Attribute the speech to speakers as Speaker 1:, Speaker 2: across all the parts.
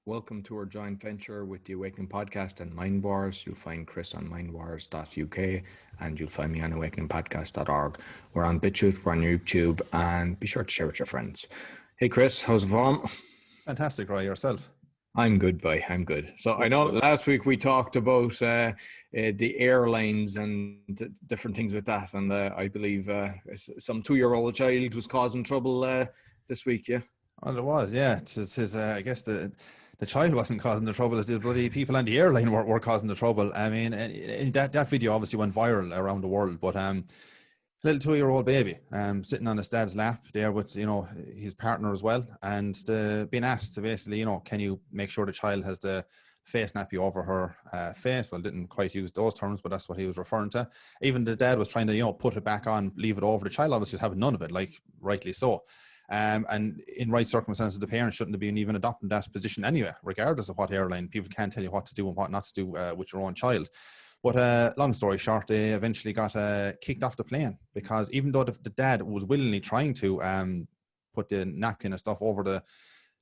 Speaker 1: Welcome to our joint venture with the Awakening podcast and Mindwars. You'll find Chris on mindwars.uk and you'll find me on awakeningpodcast.org. We're on BitChute, we're on YouTube, and be sure to share with your friends. Hey Chris, how's the form?
Speaker 2: Fantastic, Roy. Yourself?
Speaker 1: I'm good, boy. I'm good. So I
Speaker 2: Good,
Speaker 1: know
Speaker 2: good.
Speaker 1: last week we talked about the airlines and different things with that, and I believe some 2-year-old child was causing trouble this week. Yeah.
Speaker 2: Well, it was, yeah. I guess the child wasn't causing the trouble, as the bloody people on the airline were causing the trouble. I mean, in that video obviously went viral around the world, but little 2-year-old baby sitting on his dad's lap there with his partner as well, and being asked to basically, can you make sure the child has the face nappy over her face. Well, didn't quite use those terms, but that's what he was referring to. Even the dad was trying to put it back on, leave it over. The child obviously was having none of it, like rightly so. And in right circumstances, the parents shouldn't have been even adopting that position anyway, regardless of what airline. People can't tell you what to do and what not to do with your own child. But long story short, they eventually got kicked off the plane, because even though the dad was willingly trying to put the napkin and stuff over the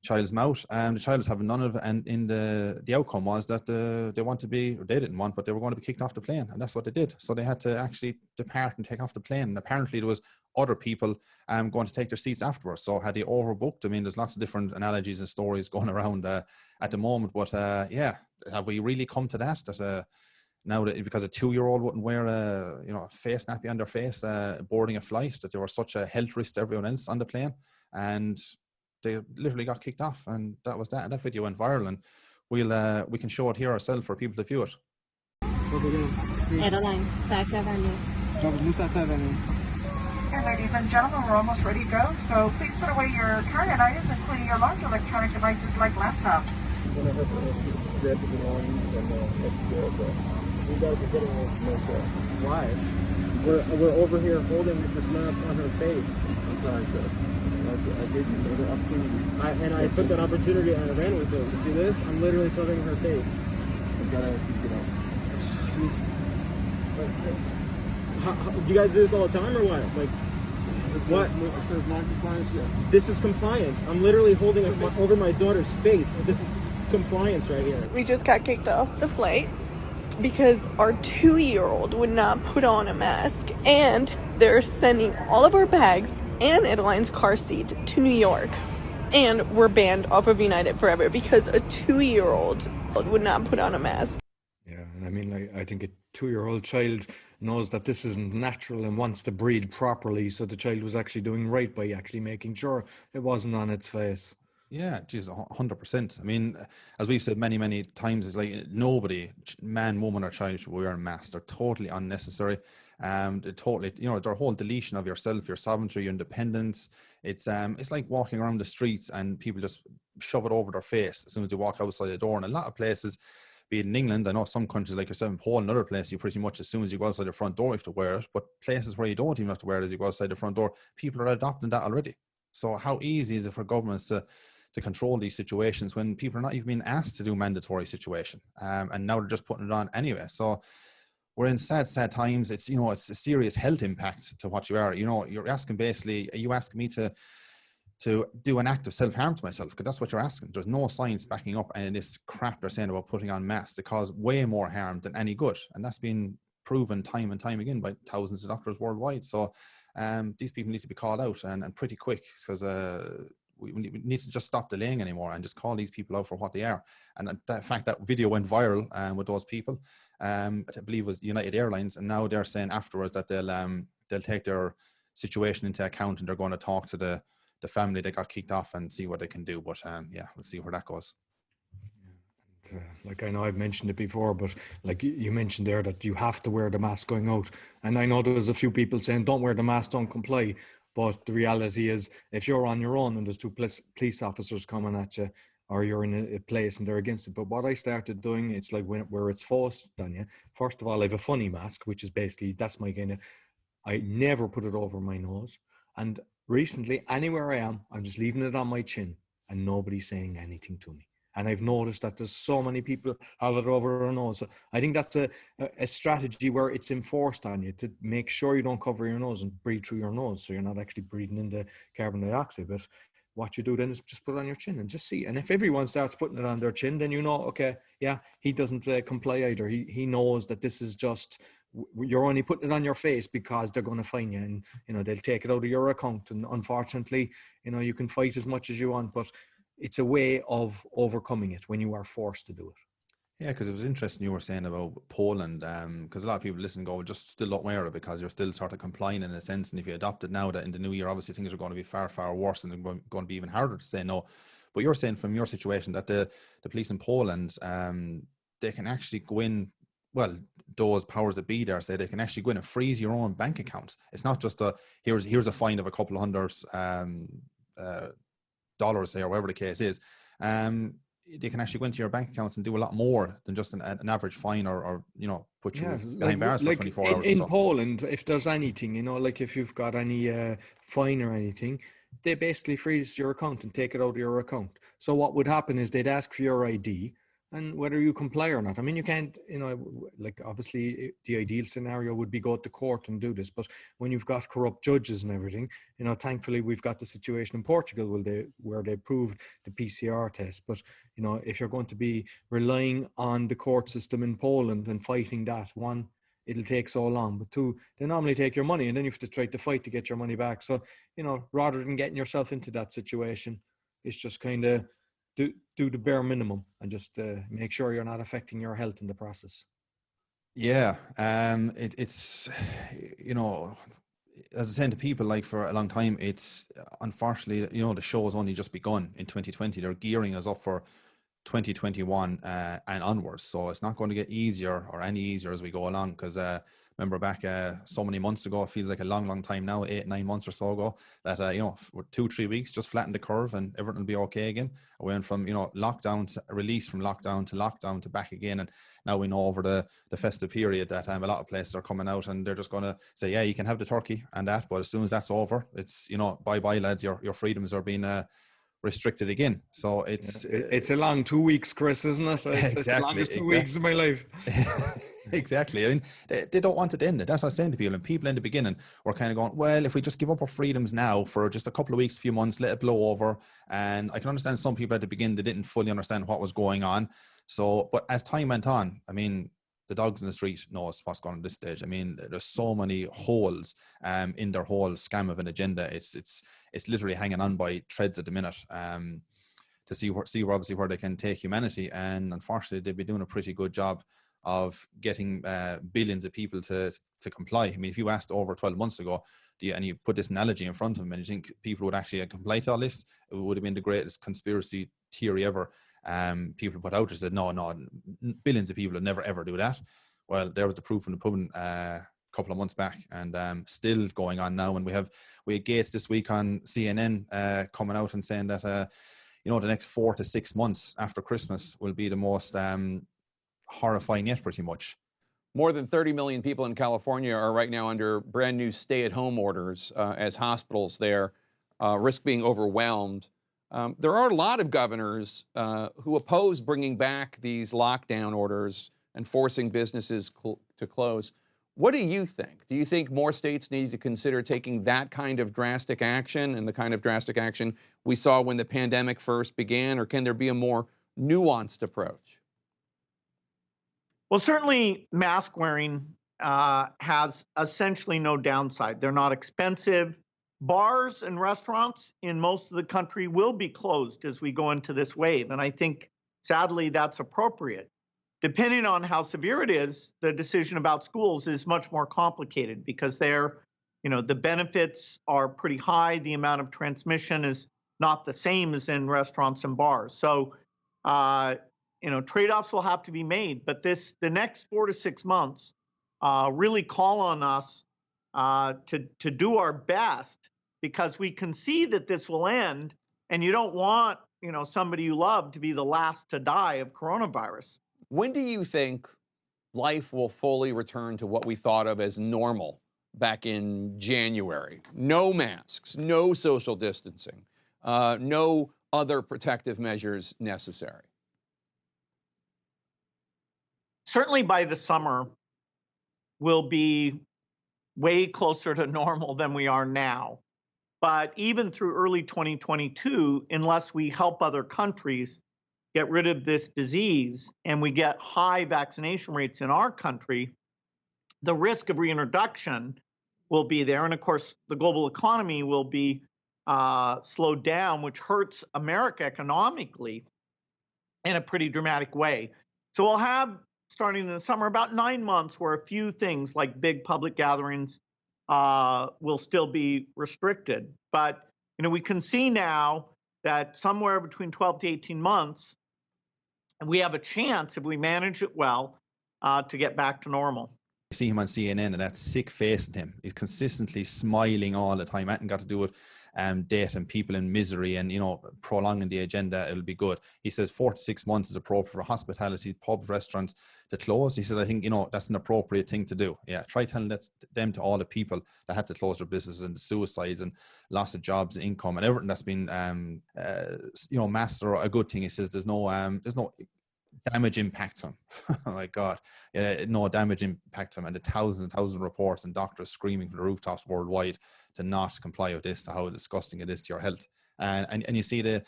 Speaker 2: child's mouth, the child was having none of it, and in the outcome was that they didn't want, but they were going to be kicked off the plane, and that's what they did. So they had to actually depart and take off the plane, and apparently there was other people going to take their seats afterwards. So had they overbooked? I mean, there's lots of different analogies and stories going around at the moment, but have we really come to that now that because a 2-year-old wouldn't wear a face nappy on their face boarding a flight, that they were such a health risk to everyone else on the plane, and they literally got kicked off, and that was that. And that video went viral, and we can show it here ourselves for people to view it.
Speaker 3: Airline, South Avenue.
Speaker 4: And ladies and gentlemen, we're almost ready to go. So please put away your carry-on items, including your large electronic devices like laptops.
Speaker 5: We're gonna have to grab the belongings and that's good, but we gotta be getting away from this. Why? We're over here holding this mask on her face. I'm sorry, sir. I gave you another opportunity. I took that opportunity and I ran with it. You see this? I'm literally covering her face. I gotta, you guys do this all the time or what? Like, what? There's non-compliance yet. This is compliance. I'm literally holding it over my daughter's face. This is compliance right here.
Speaker 6: We just got kicked off the flight because our 2-year-old would not put on a mask, and they're sending all of our bags and Adeline's car seat to New York, and we're banned off of United forever because a 2-year-old would not put on a mask.
Speaker 1: Yeah, and I mean, I think a 2-year-old child knows that this isn't natural and wants to breathe properly, so the child was actually doing right by actually making sure it wasn't on its face.
Speaker 2: Yeah, geez, 100%. I mean, as we've said many, many times, it's like nobody, man, woman, or child should wear a mask. They're totally unnecessary. They're totally, their whole deletion of yourself, your sovereignty, your independence. It's like walking around the streets and people just shove it over their face as soon as they walk outside the door. And a lot of places, be it in England, I know some countries like yourself in Poland, another place, you pretty much as soon as you go outside the front door, you have to wear it. But places where you don't even have to wear it as you go outside the front door, people are adopting that already. So how easy is it for governments to control these situations when people are not even being asked to do mandatory situation, and now they're just putting it on anyway? So we're in sad times. It's it's a serious health impact to what you are. You're asking basically, are you asking me to do an act of self-harm to myself? Because that's what you're asking. There's no science backing up any of this crap they're saying about putting on masks to cause way more harm than any good, and that's been proven time and time again by thousands of doctors worldwide. So these people need to be called out, and pretty quick, because we need to just stop delaying anymore and just call these people out for what they are. And the fact that video went viral with those people, I believe it was United Airlines, and now they're saying afterwards that they'll take their situation into account, and they're going to talk to the family that got kicked off and see what they can do. But we'll see where that goes.
Speaker 1: Like, I know I've mentioned it before, but like you mentioned there that you have to wear the mask going out, and I know there's a few people saying don't wear the mask, don't comply. But the reality is, if you're on your own and there's two police officers coming at you, or you're in a place and they're against it. But what I started doing, it's like where it's forced on you. First of all, I have a funny mask, which is basically, that's my kind of, I never put it over my nose. And recently, anywhere I am, I'm just leaving it on my chin and nobody's saying anything to me. And I've noticed that there's so many people have it over their nose. So I think that's a strategy where it's enforced on you to make sure you don't cover your nose and breathe through your nose, so you're not actually breathing in the carbon dioxide. But what you do then is just put it on your chin and just see. And if everyone starts putting it on their chin, then you know, okay, yeah, he doesn't comply either. He knows that this is just, you're only putting it on your face because they're going to fine you, and you know they'll take it out of your account. And unfortunately, you know, you can fight as much as you want, but it's a way of overcoming it when you are forced to do it.
Speaker 2: Yeah, because it was interesting you were saying about Poland, because a lot of people listen and go, just still don't wear it because you're still sort of complying in a sense. And if you adopt it now, that in the new year, obviously things are going to be far, far worse, and they're going to be even harder to say no. But you're saying from your situation that the police in Poland, they can actually go in, well, those powers that be there say they can actually go in and freeze your own bank account. It's not just here's a fine of a couple of $100 dollars, say, or whatever the case is. They can actually go into your bank accounts and do a lot more than just an average fine, or you know, put you behind bars for 24 hours.
Speaker 1: In Poland, if there's anything, you know, like if you've got any fine or anything, they basically freeze your account and take it out of your account. So what would happen is they'd ask for your ID, and whether you comply or not. I mean, you can't, you know, like obviously the ideal scenario would be go to court and do this, but when you've got corrupt judges and everything, you know, thankfully we've got the situation in Portugal where they proved the PCR test. But you know, if you're going to be relying on the court system in Poland and fighting that, one, it'll take so long, but two, they normally take your money and then you have to try to fight to get your money back. So, you know, rather than getting yourself into that situation, it's just kind of do the bare minimum and just make sure you're not affecting your health in the process.
Speaker 2: Yeah, it's, you know, as I said to people, like for a long time, it's unfortunately, you know, the show has only just begun in 2020. They're gearing us up for 2021 and onwards. So it's not going to get easier or any easier as we go along, because remember back so many months ago, it feels like a long time now, 8-9 months or so ago, that you know, for 2-3 weeks just flattened the curve and everything will be okay again. We went from, you know, lockdown to release, from lockdown to back again, and now we know over the festive period that a lot of places are coming out and they're just going to say, yeah, you can have the turkey and that, but as soon as that's over, it's, you know, bye lads, your freedoms are being restricted again. So it's
Speaker 1: a long 2 weeks, Chris, isn't it? It's the longest 2 weeks of my life.
Speaker 2: Exactly. I mean, they don't want it to end. That's what I was saying to people. And people in the beginning were kind of going, well, if we just give up our freedoms now for just a couple of weeks, few months, let it blow over. And I can understand some people at the beginning, they didn't fully understand what was going on. So, but as time went on, I mean, the dogs in the street knows what's going on at this stage. I mean, there's so many holes in their whole scam of an agenda. It's literally hanging on by threads at the minute to see obviously where they can take humanity. And unfortunately, they've been doing a pretty good job of getting billions of people to comply. I mean, if you asked over 12 months ago, and you put this analogy in front of them, and you think people would actually comply to all this, it would have been the greatest conspiracy theory ever. People put out and said, no, billions of people would never ever do that. Well, there was the proof in the pudding a couple of months back, and still going on now. And we had Gates this week on CNN coming out and saying that you know, the next 4 to 6 months after Christmas will be the most horrifying yet, pretty much.
Speaker 3: More than 30 million people in California are right now under brand new stay-at-home orders as hospitals there risk being overwhelmed. There are a lot of governors who oppose bringing back these lockdown orders and forcing businesses to close. What do you think? Do you think more states need to consider taking that kind of drastic action and the kind of drastic action we saw when the pandemic first began, or can there be a more nuanced approach?
Speaker 7: Well, certainly mask wearing has essentially no downside. They're not expensive. Bars and restaurants in most of the country will be closed as we go into this wave. And I think, sadly, that's appropriate. Depending on how severe it is, the decision about schools is much more complicated because the benefits are pretty high. The amount of transmission is not the same as in restaurants and bars. So, trade-offs will have to be made. But the next 4 to 6 months really call on us to do our best, because we can see that this will end, and you don't want, somebody you love to be the last to die of coronavirus.
Speaker 3: When do you think life will fully return to what we thought of as normal back in January? No masks, no social distancing, no other protective measures necessary.
Speaker 7: Certainly by the summer, we'll be way closer to normal than we are now. But even through early 2022, unless we help other countries get rid of this disease and we get high vaccination rates in our country, the risk of reintroduction will be there. And of course, the global economy will be slowed down, which hurts America economically in a pretty dramatic way. So we'll have, starting in the summer, about 9 months where a few things like big public gatherings will still be restricted. But we can see now that somewhere between 12 to 18 months, we have a chance, if we manage it well, to get back to normal.
Speaker 2: You see him on CNN and that sick face in him. He's consistently smiling all the time. Hasn't got to do with death and people in misery and, prolonging the agenda. It'll be good. He says 4 to 6 months is appropriate for hospitality, pubs, restaurants to close. He says, I think, that's an appropriate thing to do. Yeah. Try telling them to all the people that had to close their businesses and the suicides and loss of jobs, income and everything that's been, masked or a good thing. He says there's no damage impact on him. Oh my God. No damage impact on him. And the thousands and thousands of reports and doctors screaming from the rooftops worldwide to not comply with this, to how disgusting it is to your health. And you see it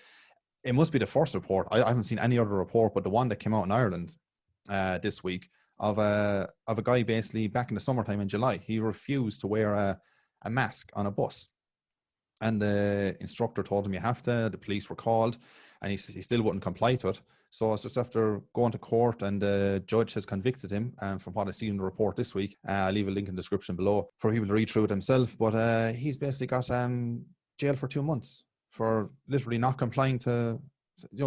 Speaker 2: must be the first report. I haven't seen any other report, but the one that came out in Ireland this week of a guy basically back in the summertime in July. He refused to wear a mask on a bus. And the instructor told him you have to. The police were called and he still wouldn't comply to it. So it's just after going to court and the judge has convicted him, from what I see in the report this week. I'll leave a link in the description below for people to read through it himself. But he's basically got jail for 2 months for literally not complying to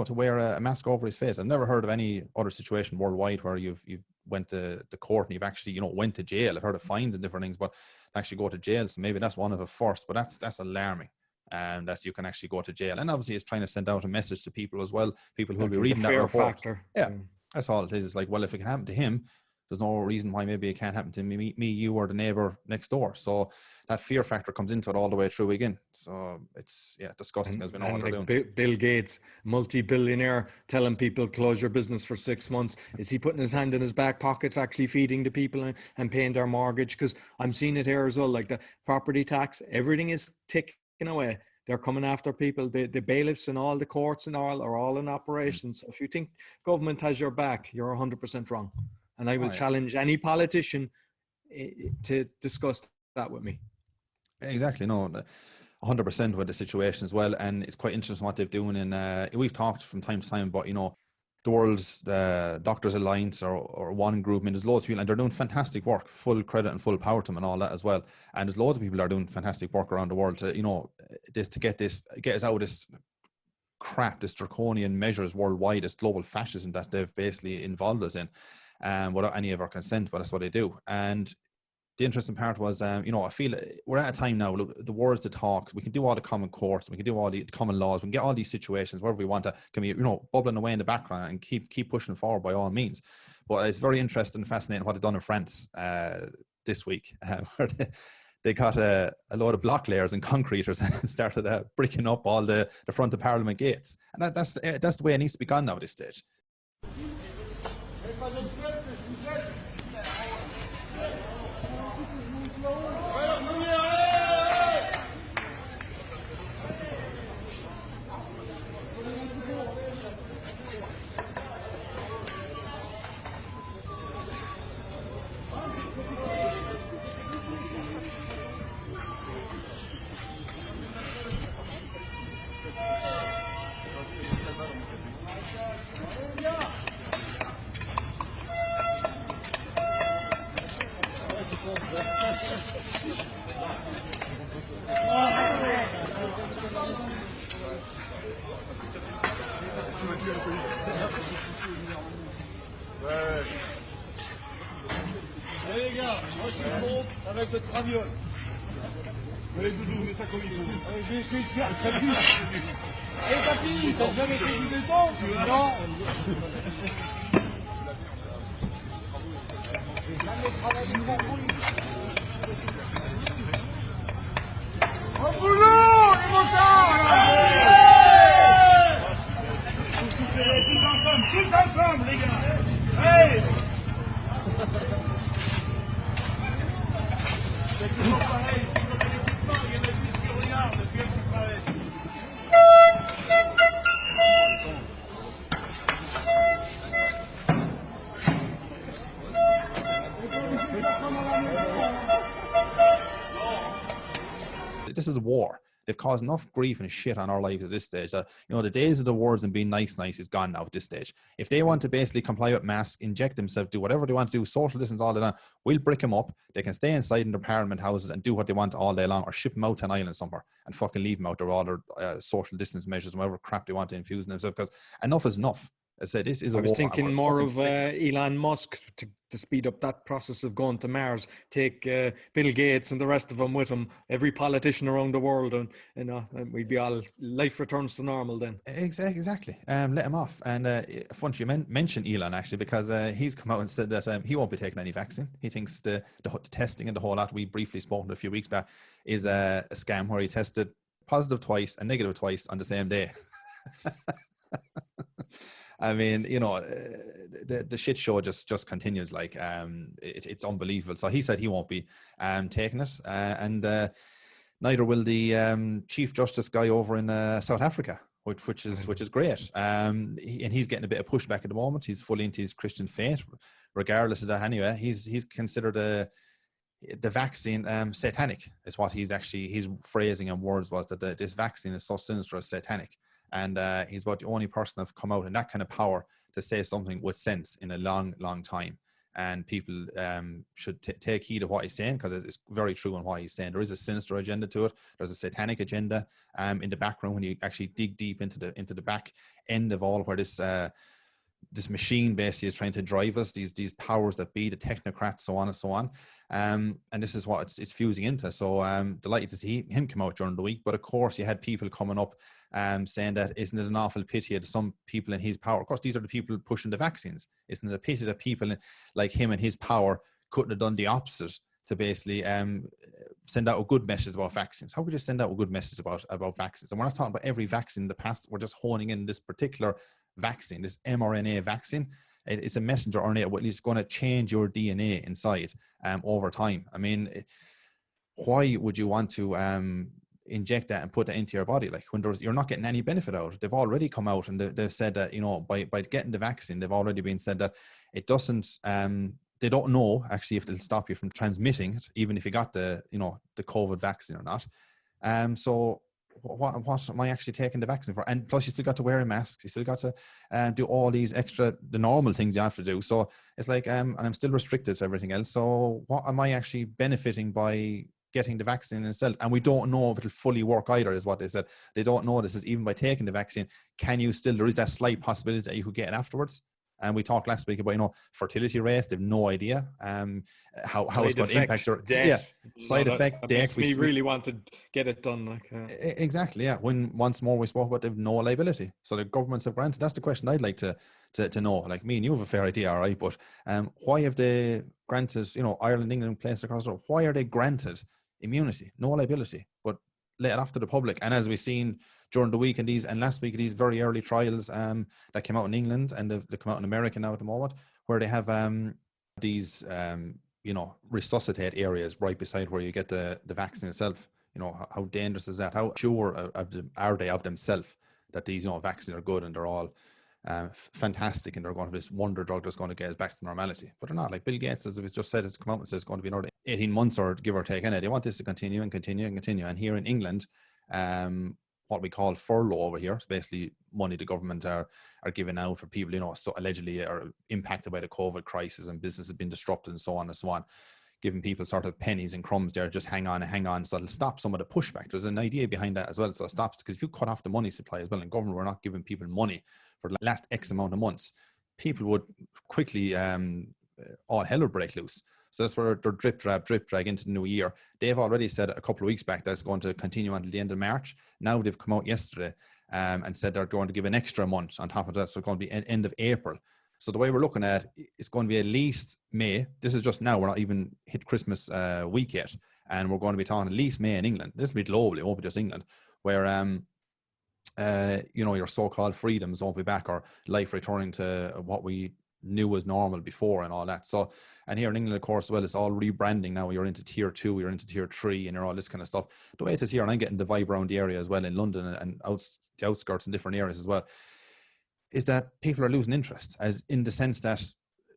Speaker 2: wear a mask over his face. I've never heard of any other situation worldwide where you've went to the court and you've actually, went to jail. I've heard of fines and different things, but actually go to jail. So maybe that's one of the first, but that's alarming. That you can actually go to jail. And obviously it's trying to send out a message to people as well, people who will be reading that report. Factor. Yeah, that's all it is. It's like, well, if it can happen to him, there's no reason why maybe it can't happen to me, you, or the neighbor next door. So that fear factor comes into it all the way through again. So it's disgusting. Has been all they're doing.
Speaker 1: Bill Gates, multi-billionaire, telling people close your business for 6 months. Is he putting his hand in his back pockets, actually feeding the people and paying their mortgage? Because I'm seeing it here as well, like the property tax, everything is ticking away. They're coming after people. The bailiffs and all the courts and all are all in operation. So if you think government has your back, you're 100% wrong. And I will challenge any politician to discuss that with me.
Speaker 2: Exactly. No, 100% with the situation as well. And it's quite interesting what they're doing. And we've talked from time to time about, the World's Doctors Alliance or one group. I mean, there's loads of people and they're doing fantastic work, full credit and full power to them and all that as well. And there's loads of people that are doing fantastic work around the world to, get us out of this crap, this draconian measures worldwide, this global fascism that they've basically involved us in, without any of our consent, but that's what they do. And the interesting part was, I feel we're at a time now, look, the words to talk, we can do all the common courts, we can do all the common laws, we can get all these situations wherever we want to, can be, bubbling away in the background and keep pushing forward by all means. But it's very interesting and fascinating what they've done in France this week, where they got a load of block layers and concreters and started bricking up all the front of Parliament gates. And that's the way it needs to be gone now at this stage.
Speaker 8: Allez les gars, moi je monte avec le traviole. Allez Doudou, mets ça comme il faut. Allez, je vais essayer de faire très vite. Allez papy, t'as jamais fait du béton? Non. Au boulot, les motards! Tous ensemble, les gars! Hey! C'est toujours pareil, comme l'équipement, il y en a juste qui regardent.
Speaker 2: This is a war. They've caused enough grief and shit on our lives at this stage that, you know, the days of the words and being nice is gone now at this stage. If they want to basically comply with masks, inject themselves, do whatever they want to do, social distance all day long, we'll brick them up. They can stay inside in their parliament houses and do what they want all day long, or ship them out to an island somewhere and fucking leave them out there, all their social distance measures and whatever crap they want to infuse in themselves, because enough is enough. I said, this is a war.
Speaker 1: I was thinking more of
Speaker 2: sick.
Speaker 1: Elon Musk to speed up that process of going to Mars. Take Bill Gates and the rest of them with him, every politician around the world, and we'd be all, life returns to normal then.
Speaker 2: Exactly. Let him off. And fun you mention Elon, actually, because he's come out and said that he won't be taking any vaccine. He thinks the testing and the whole lot we briefly spoke a few weeks back is a scam, where he tested positive twice and negative twice on the same day. I mean, you know, the shit show just continues. Like, it's unbelievable. So he said he won't be taking it, and neither will the Chief Justice guy over in South Africa, which is great. And he's getting a bit of pushback at the moment. He's fully into his Christian faith. Regardless of that, anyway, he's considered the vaccine satanic, is what his phrasing and words was, that this vaccine is so sinister as satanic. And he's about the only person that's come out in that kind of power to say something with sense in a long, long time. And people should take heed of what he's saying, because it's very true in what he's saying. There is a sinister agenda to it. There's a satanic agenda in the background when you actually dig deep into the back end of all, where this machine basically is trying to drive us, these powers that be, the technocrats, so on and so on. And this is what it's fusing into. So delighted to see him come out during the week. But of course, you had people coming up saying that, isn't it an awful pity that some people in his power, of course, these are the people pushing the vaccines. Isn't it a pity that people like him and his power couldn't have done the opposite, to basically send out a good message about vaccines? How could you send out a good message about vaccines? And we're not talking about every vaccine in the past. We're just honing in this particular vaccine, this mRNA vaccine. It's a messenger RNA, at least going to change your DNA inside over time. I mean, why would you want to inject that and put that into your body? Like, when you're not getting any benefit out. They've already come out and they've said that, you know, by getting the vaccine, they've already been said that it doesn't, they don't know actually if it'll stop you from transmitting it, even if you got the COVID vaccine or not. So what am I actually taking the vaccine for? And plus, you still got to wear a mask. You still got to do all these the normal things you have to do. So it's like, and I'm still restricted to everything else. So what am I actually benefiting by getting the vaccine itself? And we don't know if it'll fully work either, is what they said. They don't know. This is, even by taking the vaccine, there is that slight possibility that you could get it afterwards. And we talked last week about, fertility rates. They've no idea how it's going to impact your side effect, death.
Speaker 1: We really want to get it done.
Speaker 2: Exactly, yeah. Once more we spoke about they've no liability. So the governments have granted. That's the question I'd like to know. Like, me and you have a fair idea, all right? But why have they granted, Ireland, England, places across the world, why are they granted immunity, no liability, but let it off to the public? And as we've seen during the week and last week, these very early trials that came out in England, and they come out in America now at the moment, where they have these resuscitate areas right beside where you get the vaccine itself. How dangerous is that? How sure are they of themselves that these vaccines are good and they're all fantastic and they're going to be this wonder drug that's going to get us back to normality? But they're not. Like Bill Gates, as it was just said, has come out and says it's going to be another 18 months or give or take. And they want this to continue and continue and continue. And here in England, what we call furlough over here, it's basically money the government are giving out for people, so allegedly are impacted by the COVID crisis and business has been disrupted and so on, giving people sort of pennies and crumbs there, just hang on. So it'll stop some of the pushback. There's an idea behind that as well. So it stops, because if you cut off the money supply as well, and government were not giving people money for the last X amount of months, people would quickly, all hell would break loose. So that's where they're drip drag into the new year. They've already said a couple of weeks back that it's going to continue until the end of March. Now they've come out yesterday and said they're going to give an extra month on top of that. So it's going to be end of April. So the way we're looking at it, it's going to be at least May. This is just now. We're not even hit Christmas week yet. And we're going to be talking at least May in England. This will be globally. It won't be just England, where, your so-called freedoms won't be back, or life returning to what we knew as normal before and all that. So, and here in England, of course, well, it's all rebranding now. You're into tier 2, you're into tier 3, and you're all this kind of stuff. The way it is here, and I'm getting the vibe around the area as well in London and the outskirts and different areas as well, is that people are losing interest, as in the sense that,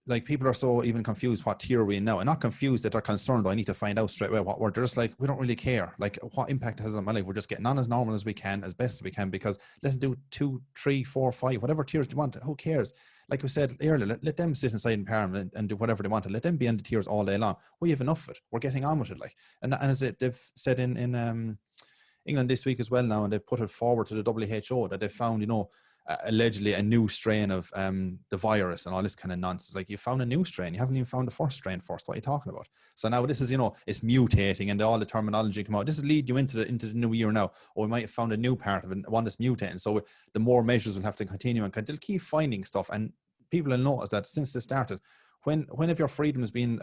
Speaker 2: like, people are so even confused what tier we're in now. And not confused that they're concerned, I need to find out straight away what we're. They're just like, we don't really care. Like, what impact it has on my life? We're just getting on as normal as we can, as best as we can, because let them do 2, 3, 4, 5, whatever tiers they want. Who cares? Like we said earlier, let them sit inside in Parliament and do whatever they want to. Let them be in the tiers all day long. We have enough of it. We're getting on with it. Like, and as they've said in England this week as well now, and they've put it forward to the WHO that they found, allegedly a new strain of the virus and all this kind of nonsense. Like, you found a new strain, you haven't even found the first strain first. What are you talking about? So now this is, it's mutating, and all the terminology come out. This is lead you into the new year now. Or we might have found a new part of it, one that's mutating. So the more measures will have to continue, and they'll keep finding stuff. And people will notice that since this started, when have your freedoms been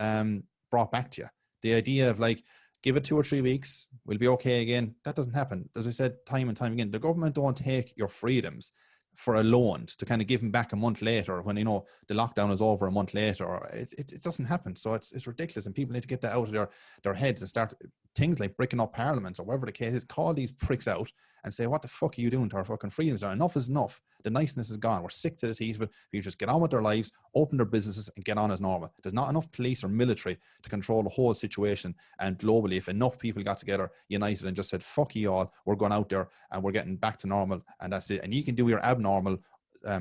Speaker 2: brought back to you? The idea of, like, give it 2 or 3 weeks, we'll be okay again. That doesn't happen. As I said time and time again, the government don't take your freedoms for a loan to kind of give them back a month later when, the lockdown is over a month later. Or it doesn't happen. So it's ridiculous, and people need to get that out of their heads and start things like breaking up parliaments or whatever the case is. Call these pricks out and say, what the fuck are you doing to our fucking freedoms? Enough is enough. The niceness is gone. We're sick to the teeth of it. You just get on with their lives, open their businesses, and get on as normal. There's not enough police or military to control the whole situation. And globally, if enough people got together, united, and just said, fuck you all, we're going out there and we're getting back to normal, and that's it. And you can do your abnormal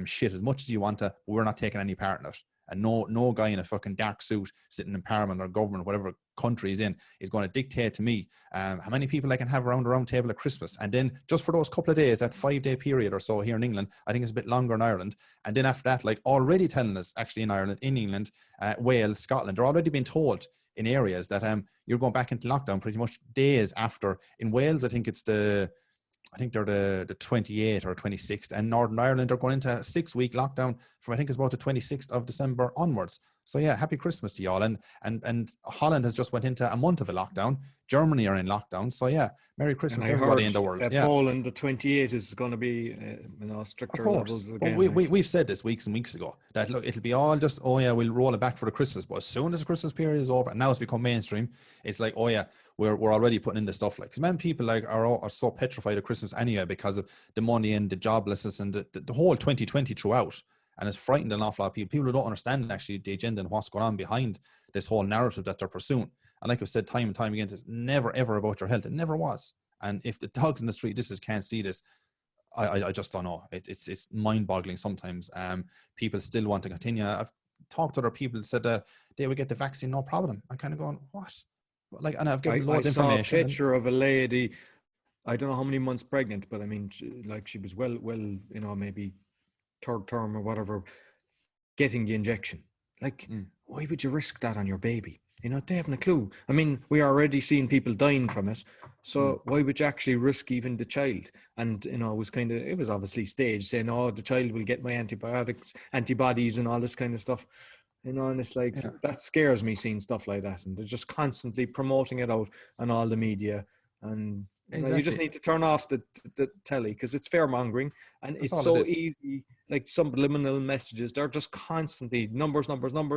Speaker 2: shit as much as you want to, but we're not taking any part in it. And no guy in a fucking dark suit sitting in Parliament or government, whatever country he's in, is going to dictate to me how many people I can have around the round table at Christmas. And then just for those couple of days, that 5-day period or so here in England, I think it's a bit longer in Ireland. And then after that, like, already telling us, actually in Ireland, in England, Wales, Scotland, they're already being told in areas that you're going back into lockdown pretty much days after. In Wales, I think they're the 28th or 26th, and Northern Ireland are going into a 6-week lockdown from, I think it's about the 26th of December onwards. So yeah, happy Christmas to y'all. And Holland has just went into a month of a lockdown. Germany are in lockdown. So yeah, Merry Christmas to everybody in the world.
Speaker 1: That Poland, the 28th is going to be stricter levels again.
Speaker 2: Well, we've said this weeks and weeks ago that, look, it'll be all just, we'll roll it back for the Christmas. But as soon as the Christmas period is over, and now it's become mainstream, it's like, we're already putting in the stuff. Like, because many people are so petrified of Christmas anyway because of the money and the joblessness and the whole 2020 throughout. And it's frightened an awful lot of people. People who don't understand actually the agenda and what's going on behind this whole narrative that they're pursuing. And like I said time and time again, it's never ever about your health. It never was. And if the dogs in the street can't see this, I just don't know. It's mind-boggling sometimes. People still want to continue. I've talked to other people that said they would get the vaccine no problem. I'm kind of going, what? Like, and I've given loads of information.
Speaker 1: I saw a picture of a lady, I don't know how many months pregnant, but I mean, she was well, maybe third term or whatever, getting the injection. Like, why would you risk that on your baby? They haven't a clue. I mean, we are already seeing people dying from it. So why would you actually risk even the child? And, it was obviously staged, saying, the child will get my antibodies and all this kind of stuff. And it's like, that scares me, seeing stuff like that. And they're just constantly promoting it out on all the media. And you just need to turn off the telly, because it's fear-mongering. And it's so easy, like subliminal messages. They're just constantly numbers,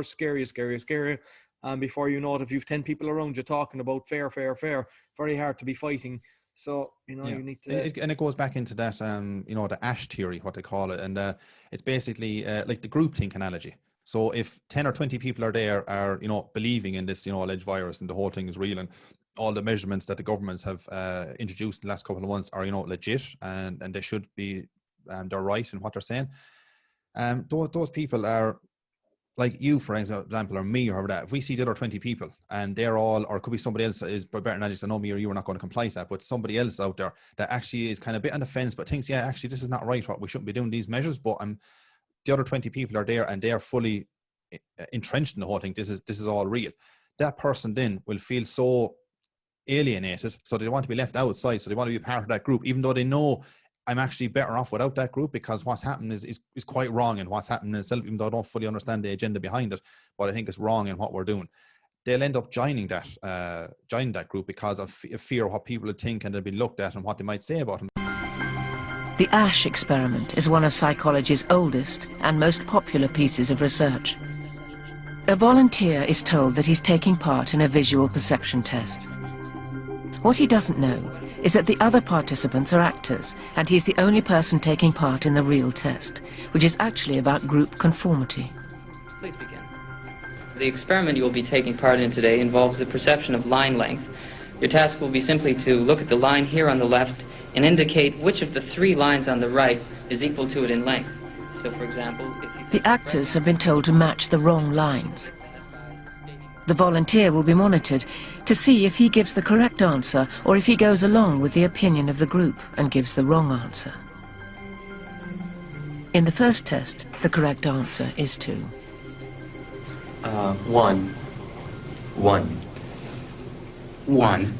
Speaker 1: scary. And before you know it, if you've 10 people around you talking about fear, very hard to be fighting. So, you need to...
Speaker 2: And it goes back into that, the ash theory, what they call it. And it's basically like the groupthink analogy. So if 10 or 20 people are believing in this, alleged virus, and the whole thing is real, and all the measurements that the governments have introduced in the last couple of months are, legit, and they should be, they're right in what they're saying. Those people are, like you, for example, or me, or whoever that. If we see the other 20 people and they're all, or it could be somebody else is better than I know me or you are not going to comply to that, but somebody else out there that actually is kind of a bit on the fence, but thinks, actually this is not right, what we shouldn't be doing these measures. But the other 20 people are there and they're fully entrenched in the whole thing. This is all real. That person then will feel so alienated, so they want to be left outside, so they want to be part of that group, even though they know I'm actually better off without that group, because what's happened is quite wrong, and what's happened in itself, even though I don't fully understand the agenda behind it, but I think it's wrong in what we're doing. They'll end up joining that group because of fear of what people would think, and they'll be looked at and what they might say about them.
Speaker 9: The Ash experiment is one of psychology's oldest and most popular pieces of research. A volunteer is told that he's taking part in a visual perception test. What he doesn't know is that the other participants are actors, and he's the only person taking part in the real test, which is actually about group conformity.
Speaker 10: Please begin. The experiment you will be taking part in today involves the perception of line length. Your task will be simply to look at the line here on the left and indicate which of the 3 lines on the right is equal to it in length. So, for example, if you...
Speaker 9: The actors have been told to match the wrong lines. The volunteer will be monitored to see if he gives the correct answer or if he goes along with the opinion of the group and gives the wrong answer. In the first test, the correct answer is 2.
Speaker 10: 1. 1. 1.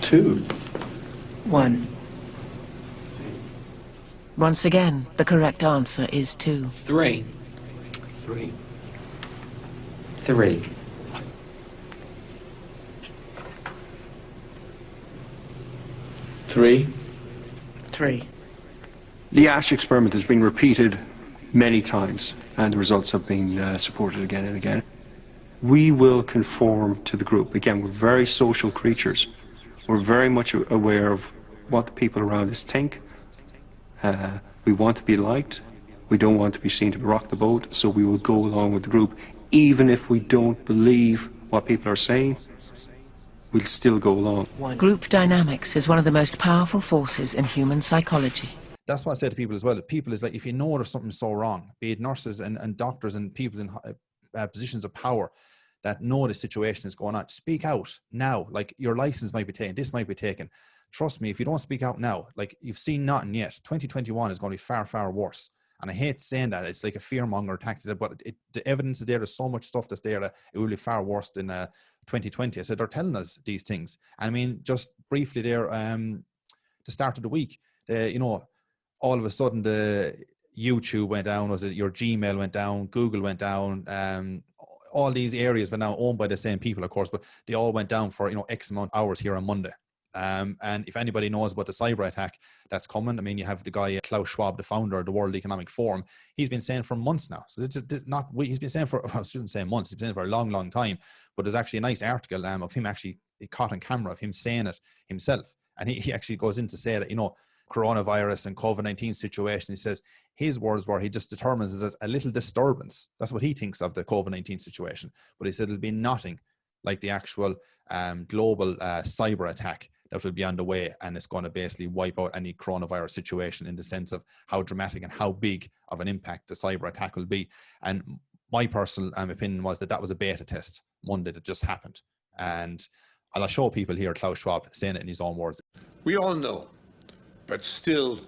Speaker 5: Two.
Speaker 10: 1.
Speaker 9: Once again, the correct answer is 2.
Speaker 10: 3. 3. 3.
Speaker 5: 3.
Speaker 10: 3.
Speaker 11: The Ash experiment has been repeated many times, and the results have been supported again and again. We will conform to the group. Again, we're very social creatures. We're very much aware of what the people around us think. We want to be liked. We don't want to be seen to rock the boat, so we will go along with the group. Even if we don't believe what people are saying, we'll still go along.
Speaker 9: Group dynamics is one of the most powerful forces in human psychology.
Speaker 2: That's what I say to people as well. People is like, if you know there's something so wrong, be it nurses and doctors and people in positions of power that know the situation is going on, speak out now. Like, your license might be taken, this might be taken. Trust me, if you don't speak out now, like, you've seen nothing yet. 2021 is going to be far, far worse. And I hate saying that. It's like a fearmonger tactic, but the evidence is there. There's so much stuff that's there that it will be far worse than 2020. I said, they're telling us these things. And I mean, just briefly there, the start of the week, you know, all of a sudden the YouTube went down, was it your Gmail went down, Google went down, all these areas were now owned by the same people, of course, but they all went down for, you know, X amount of hours here on Monday. And if anybody knows about the cyber attack that's coming, I mean, you have the guy, Klaus Schwab, the founder of the World Economic Forum. He's been saying for months now. So it's not, he's been saying for, I shouldn't say months, he's been saying for a long, long time, but there's actually a nice article of him actually caught on camera of him saying it himself. And he actually goes in to say that, you know, coronavirus and COVID-19 situation, he says his words were, he just determines it as a little disturbance. That's what he thinks of the COVID-19 situation. But he said it'll be nothing like the actual global cyber attack that will be underway, and it's going to basically wipe out any coronavirus situation in the sense of how dramatic and how big of an impact the cyber attack will be. And my personal opinion was that was a beta test Monday that just happened. And I'll show people here Klaus Schwab saying it in his own words.
Speaker 12: We all know, but still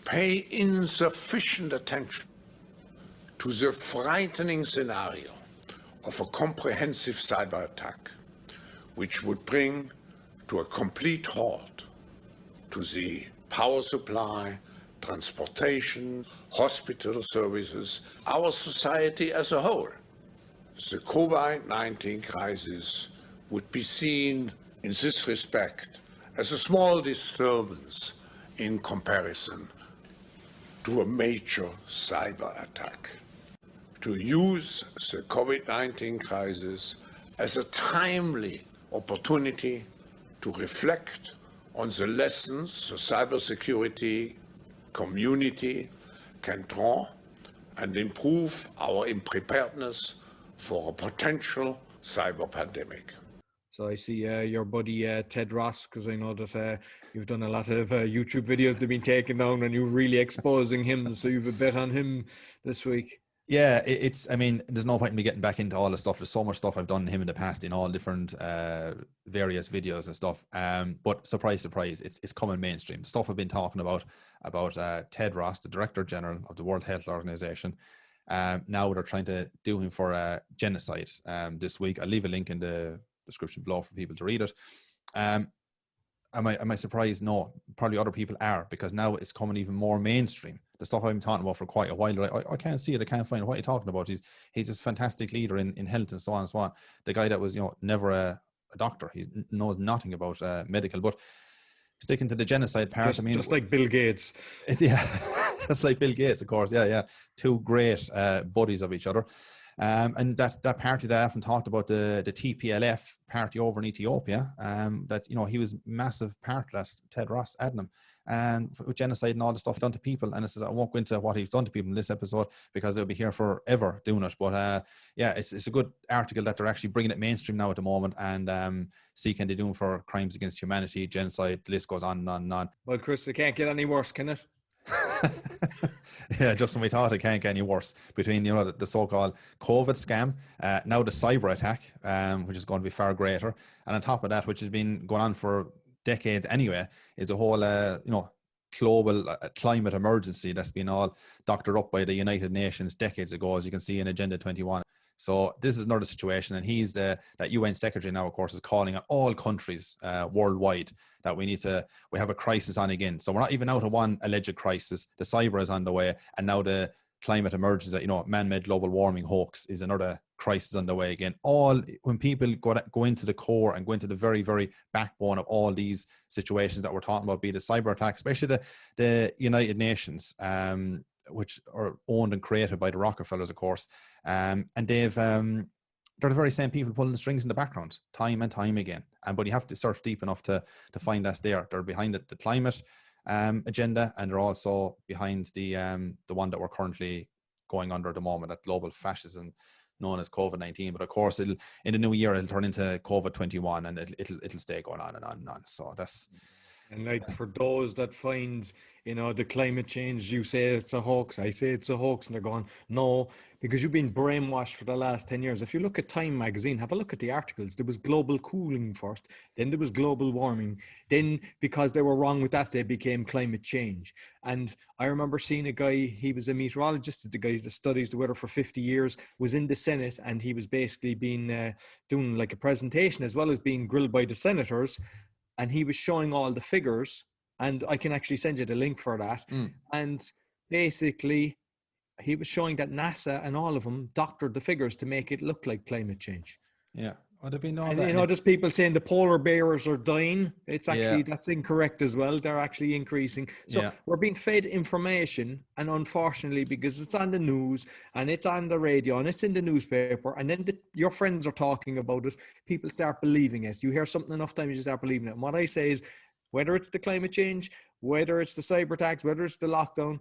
Speaker 12: pay insufficient attention to the frightening scenario of a comprehensive cyber attack, which would bring to a complete halt to the power supply, transportation, hospital services, our society as a whole. The COVID-19 crisis would be seen in this respect as a small disturbance in comparison to a major cyber attack. To use the COVID-19 crisis as a timely opportunity to reflect on the lessons the cybersecurity community can draw and improve our preparedness for a potential cyber pandemic.
Speaker 1: So I see your buddy Tedros, because I know that you've done a lot of YouTube videos that have been taken down and you're really exposing him. So you've a bet on him this week.
Speaker 2: Yeah, I mean, there's no point in me getting back into all the stuff. There's so much stuff I've done him in the past in all different various videos and stuff. But surprise, surprise, it's coming mainstream. The stuff I've been talking about Tedros, the Director General of the World Health Organization. Now they're trying to do him for genocide this week. I'll leave a link in the description below for people to read it. Am I surprised? No, probably other people are, because now it's coming even more mainstream. The stuff I've been talking about for quite a while, I can't see it, I can't find it. What are you talking about? He's this fantastic leader in health and so on and so on. The guy that was, you know, never a doctor. He knows nothing about medical. But sticking to the genocide part,
Speaker 1: just like Bill Gates.
Speaker 2: Yeah, just like Bill Gates, of course. Yeah. Two great buddies of each other. And that party that I often talked about, the TPLF party over in Ethiopia, that, you know, he was massive part of that, Tedros Adhanom, and with genocide and all the stuff done to people. And I won't go into what he's done to people in this episode because they'll be here forever doing it. But yeah, it's a good article that they're actually bringing it mainstream now at the moment, and see can they do for crimes against humanity, genocide, the list goes on and on and on.
Speaker 1: Well, Chris, it can't get any worse, can it?
Speaker 2: Yeah, just when we thought it can't get any worse, between, you know, the so-called COVID scam, now the cyber attack, which is going to be far greater, and on top of that, which has been going on for decades anyway, is a whole you know, global climate emergency that's been all doctored up by the United Nations decades ago, as you can see in Agenda 21. So this is another situation, and he's that UN secretary now, of course, is calling on all countries worldwide that we have a crisis on again. So we're not even out of one alleged crisis. The cyber is on the way, and now the climate emergency, that, you know, man-made global warming hoax is another crisis on the way again. All when people go into the core and go into the very, very backbone of all these situations that we're talking about, be the cyber attack, especially the United Nations, which are owned and created by the Rockefellers, of course, and they're the very same people pulling the strings in the background time and time again. But you have to search deep enough to find that's there. They're behind the climate agenda, and they're also behind the one that we're currently going under at the moment, that global fascism known as COVID-19. But of course, in the new year, it'll turn into COVID-21, and it'll stay going on and on and on. So that's.
Speaker 1: And like, for those that find, you know, the climate change, you say it's a hoax, I say it's a hoax, and they're going, no, because you've been brainwashed for the last 10 years. If you look at Time magazine, have a look at the articles. There was global cooling first, then there was global warming. Then, because they were wrong with that, they became climate change. And I remember seeing a guy, he was a meteorologist, the guy that studies the weather for 50 years, was in the Senate, and he was basically being doing like a presentation as well as being grilled by the senators. And he was showing all the figures, and I can actually send you the link for that. And basically, he was showing that NASA and all of them doctored the figures to make it look like climate change.
Speaker 2: Yeah. Well, there've been all
Speaker 1: And,
Speaker 2: that.
Speaker 1: you know, there's people saying the polar bears are dying. It's actually, that's incorrect as well. They're actually increasing. So we're being fed information, and unfortunately, because it's on the news and it's on the radio and it's in the newspaper, and then your friends are talking about it, people start believing it. You hear something enough times, you start believing it. And what I say is, whether it's the climate change, whether it's the cyber attacks, whether it's the lockdown,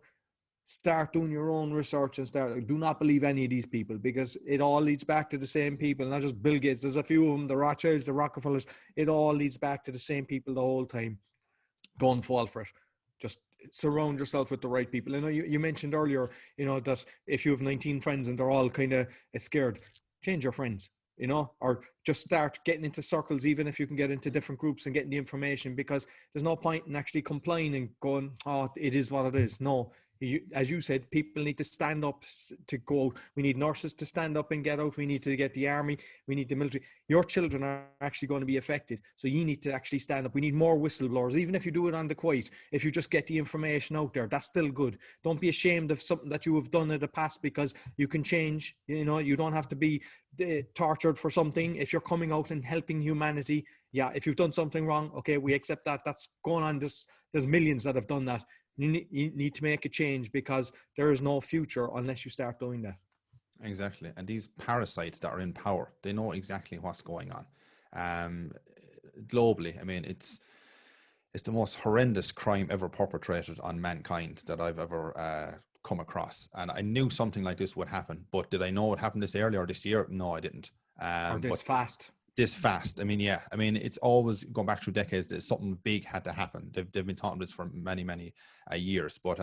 Speaker 1: start doing your own research and do not believe any of these people, because it all leads back to the same people, not just Bill Gates. There's a few of them, the Rothschilds, the Rockefellers. It all leads back to the same people the whole time. Don't fall for it. Just surround yourself with the right people. I know you mentioned earlier, you know, that if you have 19 friends and they're all kind of scared, change your friends, you know, or just start getting into circles, even if you can get into different groups and getting the information, because there's no point in actually complying and going, oh, it is what it is. No. As you said, people need to stand up to go out. We need nurses to stand up and get out. We need to get the army. We need the military. Your children are actually going to be affected. So you need to actually stand up. We need more whistleblowers, even if you do it on the quiet. If you just get the information out there, that's still good. Don't be ashamed of something that you have done in the past, because you can change. You know, you don't have to be tortured for something. If you're coming out and helping humanity, yeah, if you've done something wrong, okay, we accept that. That's going on. There's millions that have done that. You need to make a change, because there is no future unless you start doing that.
Speaker 2: Exactly. And these parasites that are in power, they know exactly what's going on. Globally, I mean, it's the most horrendous crime ever perpetrated on mankind that I've ever come across. And I knew something like this would happen, but did I know it happened this early or this year? No, I didn't.
Speaker 1: Or this fast.
Speaker 2: This fast. I mean, yeah. I mean, it's always going back through decades that something big had to happen. They've been talking this for many, many years. But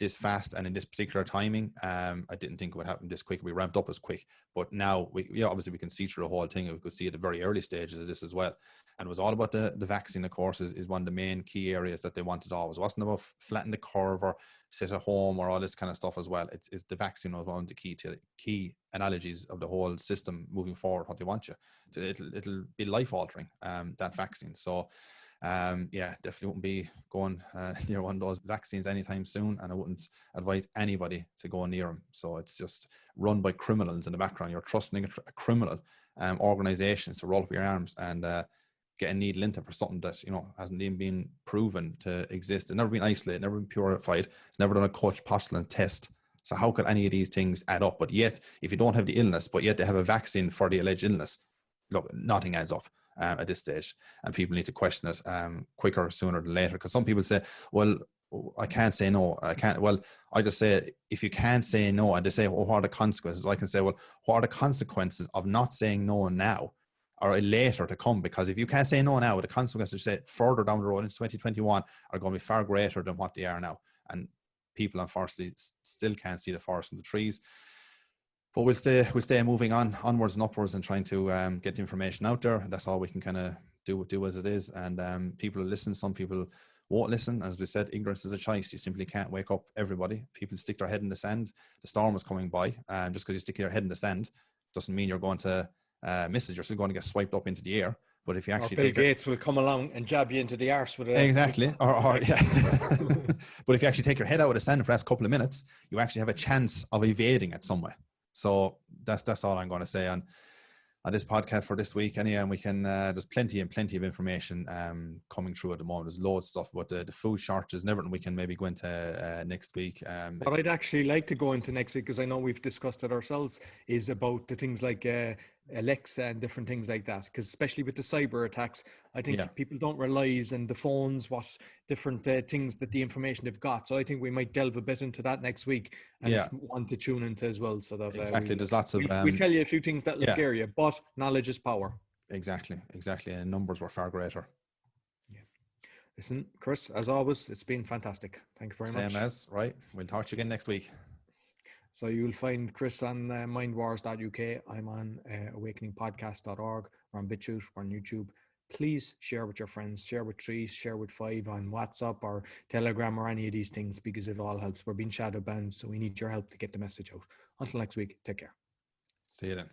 Speaker 2: this fast and in this particular timing, I didn't think it would happen this quick. We ramped up as quick. But now, obviously, we can see through the whole thing. We could see at the very early stages of this as well. And it was all about the vaccine, of course, is one of the main key areas that they wanted always. It wasn't about flatten the curve or sit at home or all this kind of stuff as well. It's the vaccine was one of the key analogies of the whole system moving forward, what they want you. It'll be life altering, that vaccine. So definitely wouldn't be going near one of those vaccines anytime soon, and I wouldn't advise anybody to go near them. So it's just run by criminals in the background. You're trusting a criminal organizations to roll up your arms and get a needle into for something that, you know, hasn't even been proven to exist. It's never been isolated, never been purified, it's never done a coach postulate test. So how could any of these things add up? But yet, if you don't have the illness, but yet they have a vaccine for the alleged illness, look, nothing adds up at this stage. And people need to question it quicker, sooner than later. Because some people say, well, I can't say no. I can't. Well, I just say, if you can't say no, and they say, well, what are the consequences? I can say, well, what are the consequences of not saying no now or later to come? Because if you can't say no now, the consequences, say, further down the road into 2021 are going to be far greater than what they are now. And people, unfortunately, still can't see the forest from the trees. But we'll stay moving onwards and upwards and trying to get the information out there. That's all we can kind of do as it is. And people will listen. Some people won't listen. As we said, ignorance is a choice. You simply can't wake up everybody. People stick their head in the sand. The storm is coming by. Just because you stick your head in the sand doesn't mean you're going to miss it. You're still going to get swiped up into the air. But if you actually
Speaker 1: Bill Gates will come along and jab you into the arse with a...
Speaker 2: Exactly. Or yeah. But if you actually take your head out of the sand for the last couple of minutes, you actually have a chance of evading it somewhere. So that's all I'm going to say on this podcast for this week. Anyway, and we can there's plenty of information coming through at the moment. There's loads of stuff about the food shortages and everything we can maybe go into next week.
Speaker 1: What I'd actually like to go into next week, because I know we've discussed it ourselves, is about the things like Alexa and different things like that. Because especially with the cyber attacks, I think people don't realize, and the phones, what different things that the information they've got. So I think we might delve a bit into that next week, and it's one to tune into as well. So that
Speaker 2: there's lots of
Speaker 1: we'll tell you a few things that will scare you, but knowledge is power.
Speaker 2: Exactly, and numbers were far greater.
Speaker 1: Yeah. Listen, Chris, as always, it's been fantastic. Thank you very much.
Speaker 2: Same as, right. We'll talk to you again next week.
Speaker 1: So you'll find Chris on mindwars.uk. I'm on awakeningpodcast.org. We're on BitChute, we're on YouTube. Please share with your friends, share with 3, share with 5 on WhatsApp or Telegram or any of these things, because it all helps. We're being shadow banned, so we need your help to get the message out. Until next week, take care.
Speaker 2: See you then.